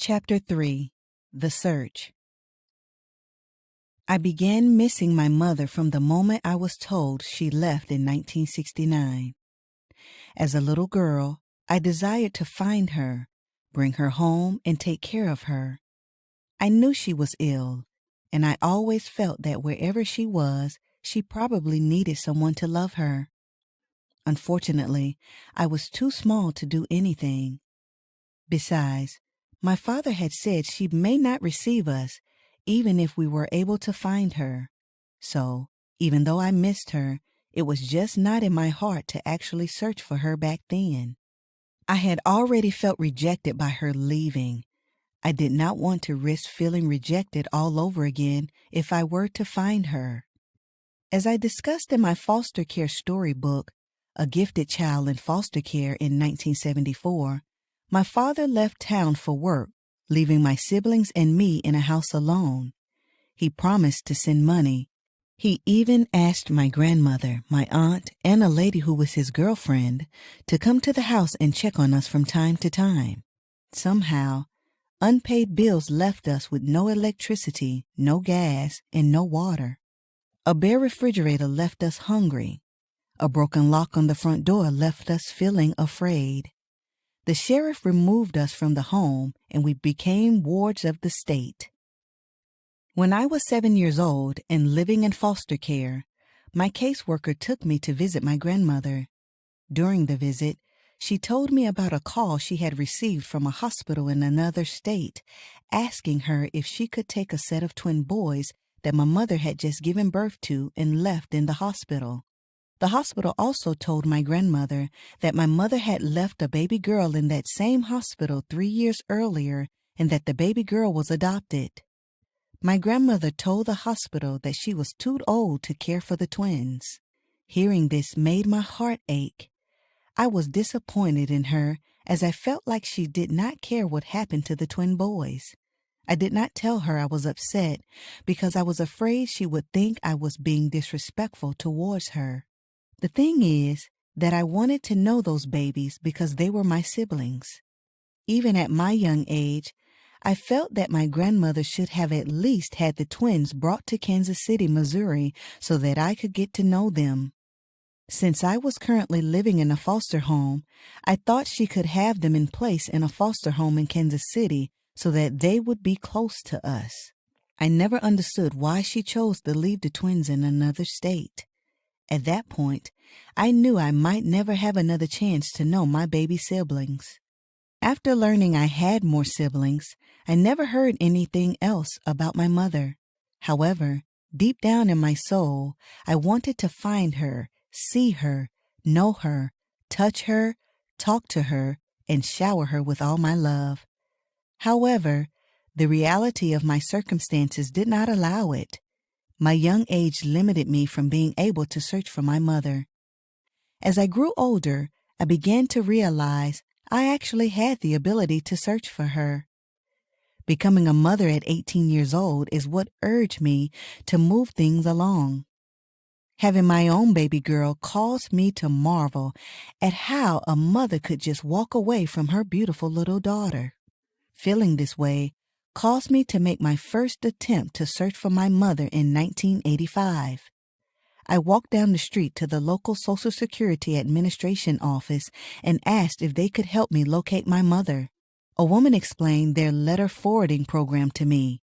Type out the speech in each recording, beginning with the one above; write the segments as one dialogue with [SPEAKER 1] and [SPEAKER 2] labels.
[SPEAKER 1] Chapter 3. The Search. I began missing my mother from the moment I was told she left in 1969. As a little girl, I desired to find her, bring her home, and take care of her. I knew she was ill, and I always felt that wherever she was, she probably needed someone to love her. Unfortunately, I was too small to do anything. Besides, my father had said she may not receive us, even if we were able to find her. So, even though I missed her, it was just not in my heart to actually search for her back then. I had already felt rejected by her leaving. I did not want to risk feeling rejected all over again if I were to find her. As I discussed in my foster care storybook, A Gifted Child in Foster Care in 1974, my father left town for work, leaving my siblings and me in a house alone. He promised to send money. He even asked my grandmother, my aunt, and a lady who was his girlfriend to come to the house and check on us from time to time. Somehow, unpaid bills left us with no electricity, no gas, and no water. A bare refrigerator left us hungry. A broken lock on the front door left us feeling afraid. The sheriff removed us from the home, and we became wards of the state. When I was 7 years old and living in foster care, my caseworker took me to visit my grandmother. During the visit, she told me about a call she had received from a hospital in another state, asking her if she could take a set of twin boys that my mother had just given birth to and left in the hospital. The hospital also told my grandmother that my mother had left a baby girl in that same hospital 3 years earlier and that the baby girl was adopted. My grandmother told the hospital that she was too old to care for the twins. Hearing this made my heart ache. I was disappointed in her as I felt like she did not care what happened to the twin boys. I did not tell her I was upset because I was afraid she would think I was being disrespectful towards her. The thing is that I wanted to know those babies because they were my siblings. Even at my young age, I felt that my grandmother should have at least had the twins brought to Kansas City, Missouri, so that I could get to know them. Since I was currently living in a foster home, I thought she could have them in place in a foster home in Kansas City so that they would be close to us. I never understood why she chose to leave the twins in another state. At that point, I knew I might never have another chance to know my baby siblings. After learning I had more siblings, I never heard anything else about my mother. However, deep down in my soul, I wanted to find her, see her, know her, touch her, talk to her, and shower her with all my love. However, the reality of my circumstances did not allow it. My young age limited me from being able to search for my mother. As I grew older, I began to realize I actually had the ability to search for her. Becoming a mother at 18 years old is what urged me to move things along. Having my own baby girl caused me to marvel at how a mother could just walk away from her beautiful little daughter. Feeling this way caused me to make my first attempt to search for my mother in 1985. I walked down the street to the local Social Security Administration office and asked if they could help me locate my mother. A woman explained their letter forwarding program to me.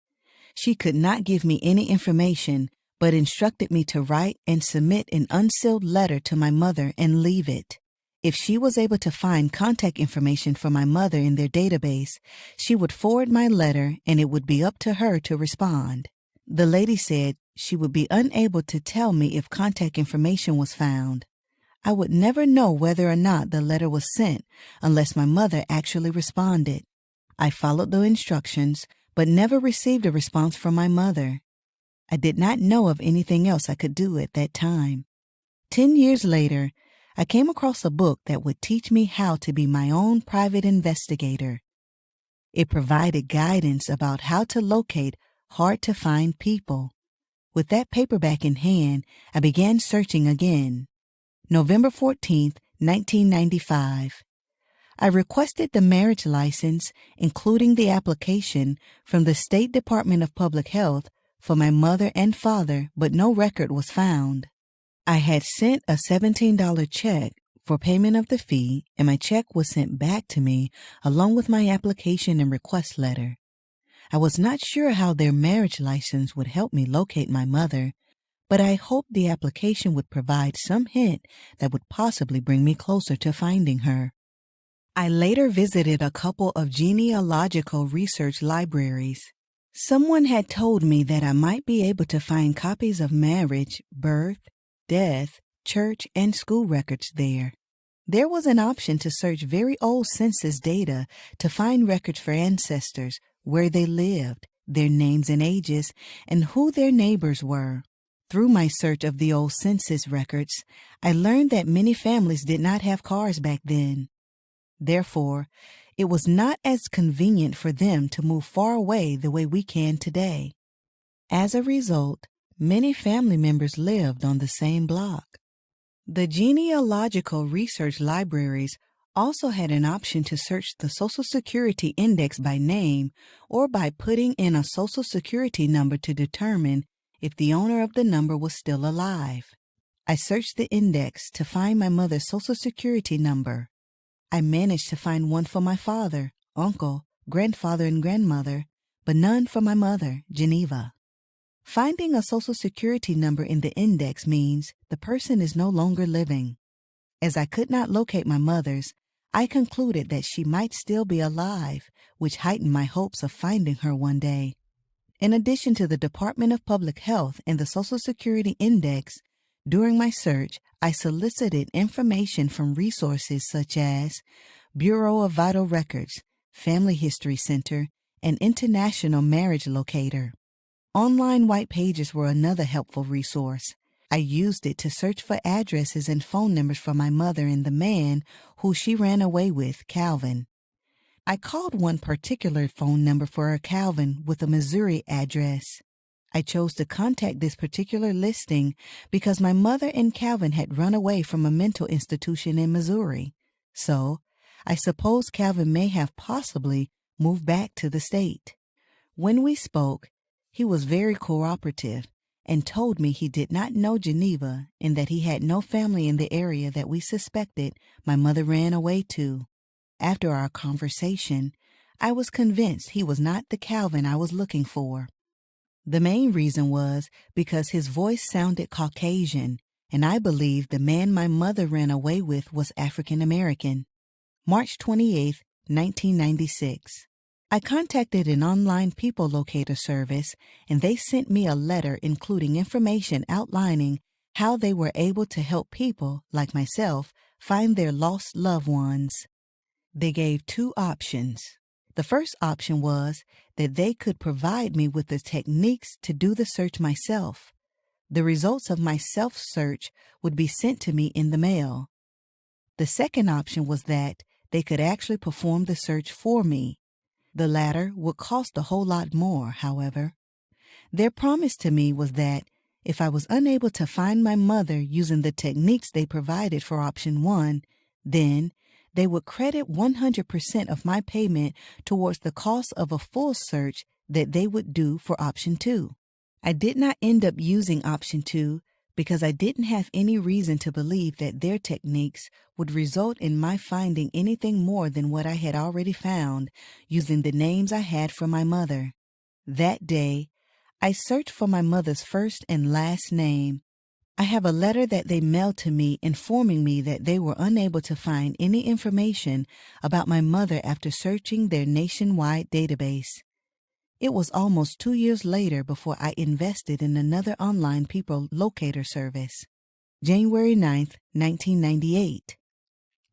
[SPEAKER 1] She could not give me any information, but instructed me to write and submit an unsealed letter to my mother and leave it. If she was able to find contact information for my mother in their database, she would forward my letter and it would be up to her to respond. The lady said she would be unable to tell me if contact information was found. I would never know whether or not the letter was sent unless my mother actually responded. I followed the instructions, but never received a response from my mother. I did not know of anything else I could do at that time. 10 years later, I came across a book that would teach me how to be my own private investigator. It provided guidance about how to locate hard-to-find people. With that paperback in hand, I began searching again. November 14th, 1995. I requested the marriage license, including the application, from the State Department of Public Health for my mother and father, but no record was found. I had sent a $17 check for payment of the fee, and my check was sent back to me along with my application and request letter. I was not sure how their marriage license would help me locate my mother, but I hoped the application would provide some hint that would possibly bring me closer to finding her. I later visited a couple of genealogical research libraries. Someone had told me that I might be able to find copies of marriage, birth, death, church, and school records there. There was an option to search very old census data to find records for ancestors, where they lived, their names and ages, and who their neighbors were. Through my search of the old census records, I learned that many families did not have cars back then. Therefore, it was not as convenient for them to move far away the way we can today. As a result, many family members lived on the same block. The genealogical research libraries also had an option to search the Social Security index by name or by putting in a Social Security number to determine if the owner of the number was still alive. I searched the index to find my mother's Social Security number. I managed to find one for my father, uncle, grandfather, and grandmother, but none for my mother, Geneva. Finding a Social Security number in the index means the person is no longer living. As I could not locate my mother's, I concluded that she might still be alive, which heightened my hopes of finding her one day. In addition to the Department of Public Health and the Social Security Index, during my search, I solicited information from resources such as Bureau of Vital Records, Family History Center, and International Marriage Locator. Online white pages were another helpful resource. I used it to search for addresses and phone numbers for my mother and the man who she ran away with, Calvin. I called one particular phone number for a Calvin with a Missouri address. I chose to contact this particular listing because my mother and Calvin had run away from a mental institution in Missouri. So, I suppose Calvin may have possibly moved back to the state. When we spoke, he was very cooperative and told me he did not know Geneva and that he had no family in the area that we suspected my mother ran away to. After our conversation, I was convinced he was not the Calvin I was looking for. The main reason was because his voice sounded Caucasian, and I believed the man my mother ran away with was African American. March 28, 1996. I contacted an online people locator service, and they sent me a letter including information outlining how they were able to help people, like myself, find their lost loved ones. They gave two options. The first option was that they could provide me with the techniques to do the search myself. The results of my self-search would be sent to me in the mail. The second option was that they could actually perform the search for me. The latter would cost a whole lot more, however. Their promise to me was that if I was unable to find my mother using the techniques they provided for option 1, then they would credit 100% of my payment towards the cost of a full search that they would do for option 2. I did not end up using option 2 because I didn't have any reason to believe that their techniques would result in my finding anything more than what I had already found using the names I had for my mother. That day, I searched for my mother's first and last name. I have a letter that they mailed to me informing me that they were unable to find any information about my mother after searching their nationwide database. It was almost 2 years later before I invested in another online people locator service. January 9th, 1998.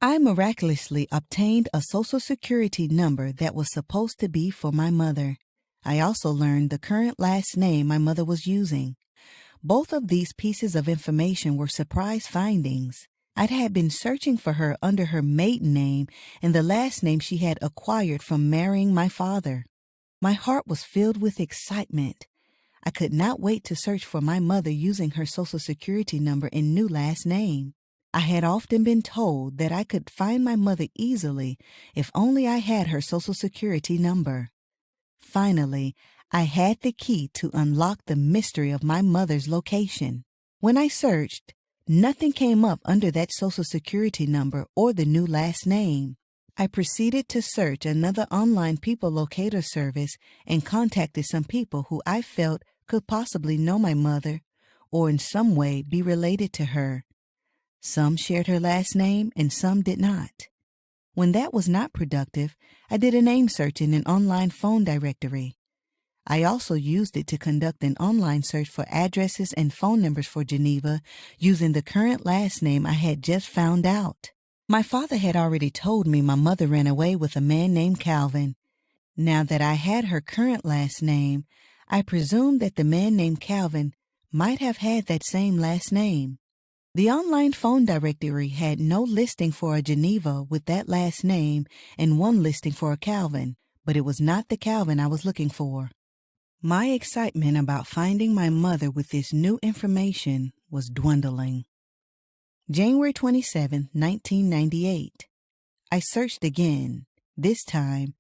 [SPEAKER 1] I miraculously obtained a Social Security number that was supposed to be for my mother. I also learned the current last name my mother was using. Both of these pieces of information were surprise findings. I had been searching for her under her maiden name and the last name she had acquired from marrying my father. My heart was filled with excitement. I could not wait to search for my mother using her Social Security number and new last name. I had often been told that I could find my mother easily if only I had her Social Security number. Finally, I had the key to unlock the mystery of my mother's location. When I searched, nothing came up under that Social Security number or the new last name. I proceeded to search another online people locator service and contacted some people who I felt could possibly know my mother or in some way be related to her. Some shared her last name and some did not. When that was not productive, I did a name search in an online phone directory. I also used it to conduct an online search for addresses and phone numbers for Geneva using the current last name I had just found out. My father had already told me my mother ran away with a man named Calvin. Now that I had her current last name, I presumed that the man named Calvin might have had that same last name. The online phone directory had no listing for a Geneva with that last name and one listing for a Calvin, but it was not the Calvin I was looking for. My excitement about finding my mother with this new information was dwindling. January 27, 1998. I searched again. This time,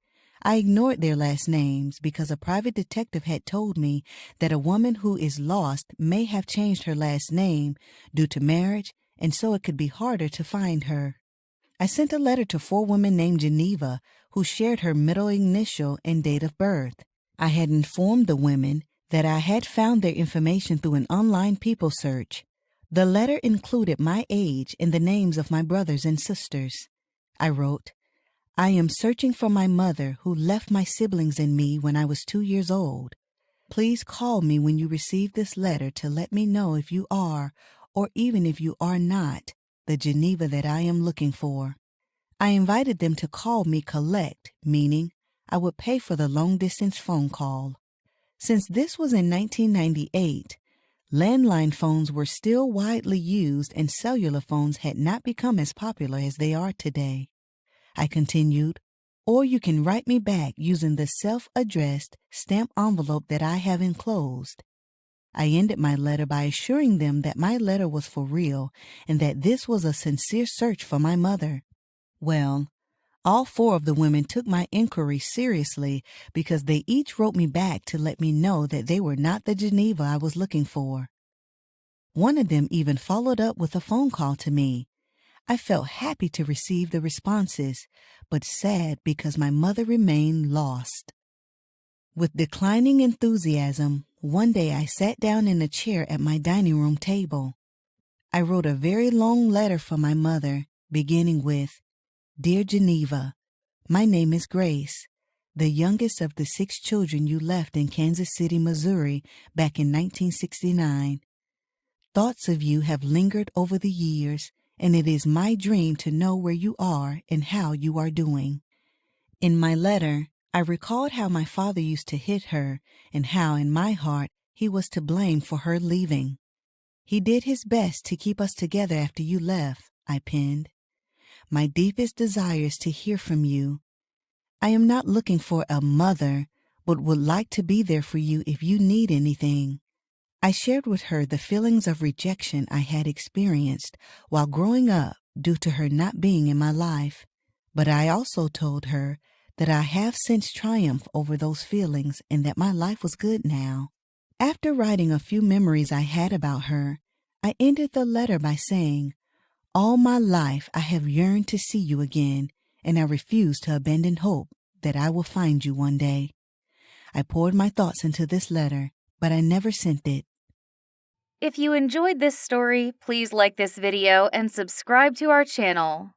[SPEAKER 1] I ignored their last names because a private detective had told me that a woman who is lost may have changed her last name due to marriage, and so it could be harder to find her. I sent a letter to 4 women named Geneva who shared her middle initial and date of birth. I had informed the women that I had found their information through an online people search. The letter included my age and the names of my brothers and sisters. I wrote, "I am searching for my mother who left my siblings and me when I was 2 years old. Please call me when you receive this letter to let me know if you are, or even if you are not, the Geneva that I am looking for." I invited them to call me collect, meaning I would pay for the long-distance phone call. Since this was in 1998, landline phones were still widely used and cellular phones had not become as popular as they are today. I continued, "Or you can write me back using the self-addressed stamp envelope that I have enclosed." I ended my letter by assuring them that my letter was for real and that this was a sincere search for my mother. Well, all 4 of the women took my inquiry seriously because they each wrote me back to let me know that they were not the Geneva I was looking for. One of them even followed up with a phone call to me. I felt happy to receive the responses, but sad because my mother remained lost. With declining enthusiasm, one day I sat down in a chair at my dining room table. I wrote a very long letter for my mother, beginning with, "Dear Geneva, my name is Grace, the youngest of the 6 children you left in Kansas City, Missouri, back in 1969. Thoughts of you have lingered over the years, and it is my dream to know where you are and how you are doing." In my letter, I recalled how my father used to hit her and how, in my heart, he was to blame for her leaving. "He did his best to keep us together after you left," I penned. "My deepest desire is to hear from you. I am not looking for a mother, but would like to be there for you if you need anything." I shared with her the feelings of rejection I had experienced while growing up due to her not being in my life. But I also told her that I have since triumphed over those feelings and that my life was good now. After writing a few memories I had about her, I ended the letter by saying, "All my life I have yearned to see you again, and I refuse to abandon hope that I will find you one day." I poured my thoughts into this letter, but I never sent it.
[SPEAKER 2] If you enjoyed this story, please like this video and subscribe to our channel.